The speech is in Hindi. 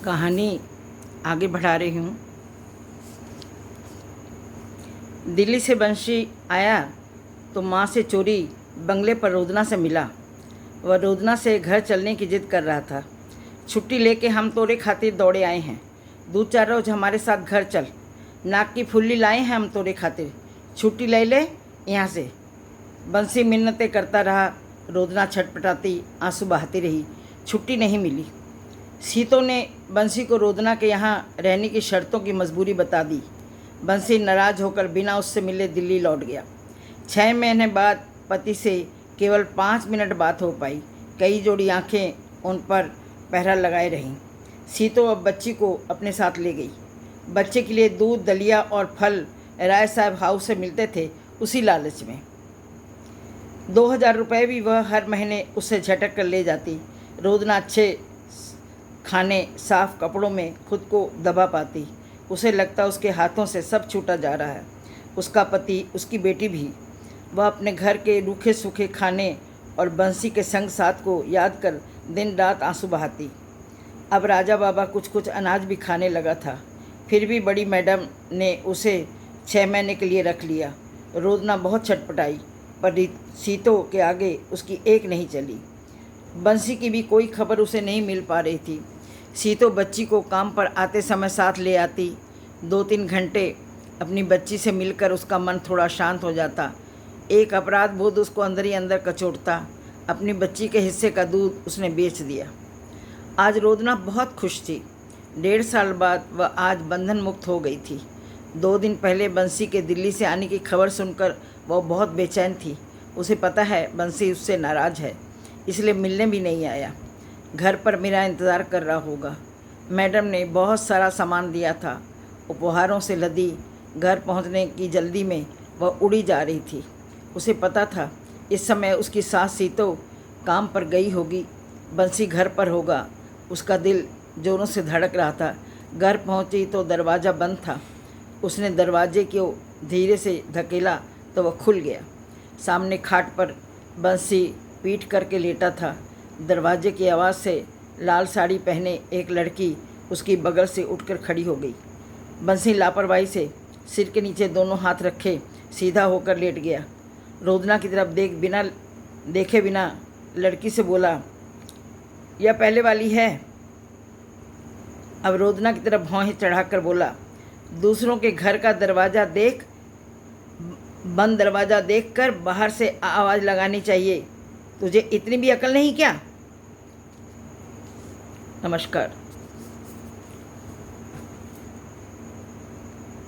कहानी आगे बढ़ा रही हूँ। दिल्ली से बंशी आया तो माँ से चोरी बंगले पर रोदना से मिला। वह रोदना से घर चलने की जिद कर रहा था। छुट्टी लेके हम तोरे खातिर दौड़े आए हैं। 2-4 रोज हमारे साथ घर चल। नाक की फुल्ली लाए हैं हम तोरे खातिर। छुट्टी ले ले यहाँ से। बंसी मिन्नतें करता रहा। रोदना छटपटाती आंसू बहाती रही। छुट्टी नहीं मिली। सीतो ने बंसी को रोदना के यहाँ रहने की शर्तों की मजबूरी बता दी। बंसी नाराज होकर बिना उससे मिले दिल्ली लौट गया। 6 महीने बाद पति से केवल 5 मिनट बात हो पाई। कई जोड़ी आंखें उन पर पहरा लगाए रहीं। सीतो अब बच्ची को अपने साथ ले गई। बच्चे के लिए दूध, दलिया और फल राय साहब हाउस से मिलते थे। उसी लालच में 2000 रुपये भी वह हर महीने उससे झटक कर ले जाती। रोदना अच्छे खाने, साफ कपड़ों में खुद को दबा पाती। उसे लगता उसके हाथों से सब छूटा जा रहा है, उसका पति, उसकी बेटी भी। वह अपने घर के रूखे सूखे खाने और बंसी के संग साथ को याद कर दिन रात आंसू बहाती। अब राजा बाबा कुछ कुछ अनाज भी खाने लगा था। फिर भी बड़ी मैडम ने उसे 6 महीने के लिए रख लिया। रोदना बहुत छटपटाई, पर सीतो के आगे उसकी एक नहीं चली। बंसी की भी कोई खबर उसे नहीं मिल पा रही थी। सीतो बच्ची को काम पर आते समय साथ ले आती। 2-3 घंटे अपनी बच्ची से मिलकर उसका मन थोड़ा शांत हो जाता। एक अपराध बोध उसको अंदर ही अंदर कचोटता। अपनी बच्ची के हिस्से का दूध उसने बेच दिया। आज रोदना बहुत खुश थी। 1.5 साल बाद वह आज बंधन मुक्त हो गई थी। 2 दिन पहले बंसी के दिल्ली से आने की खबर सुनकर वह बहुत बेचैन थी। उसे पता है बंसी उससे नाराज़ है, इसलिए मिलने भी नहीं आया। घर पर मेरा इंतज़ार कर रहा होगा। मैडम ने बहुत सारा सामान दिया था। उपहारों से लदी घर पहुंचने की जल्दी में वह उड़ी जा रही थी। उसे पता था इस समय उसकी सास सीतो काम पर गई होगी, बंसी घर पर होगा। उसका दिल जोरों से धड़क रहा था। घर पहुंची तो दरवाज़ा बंद था। उसने दरवाजे को धीरे से धकेला तो वह खुल गया। सामने खाट पर बंसी पीठ करके लेटा था। दरवाजे की आवाज़ से लाल साड़ी पहने एक लड़की उसकी बगल से उठकर खड़ी हो गई। बंसी लापरवाही से सिर के नीचे दोनों हाथ रखे सीधा होकर लेट गया। रोदना की तरफ देखे बिना लड़की से बोला, यह पहले वाली है। अब रोदना की तरफ भौहें चढ़ाकर बोला, दूसरों के घर का दरवाज़ा देख, बंद दरवाज़ा देखकर बाहर से आवाज़ लगानी चाहिए। तुझे इतनी भी अकल नहीं क्या? नमस्कार।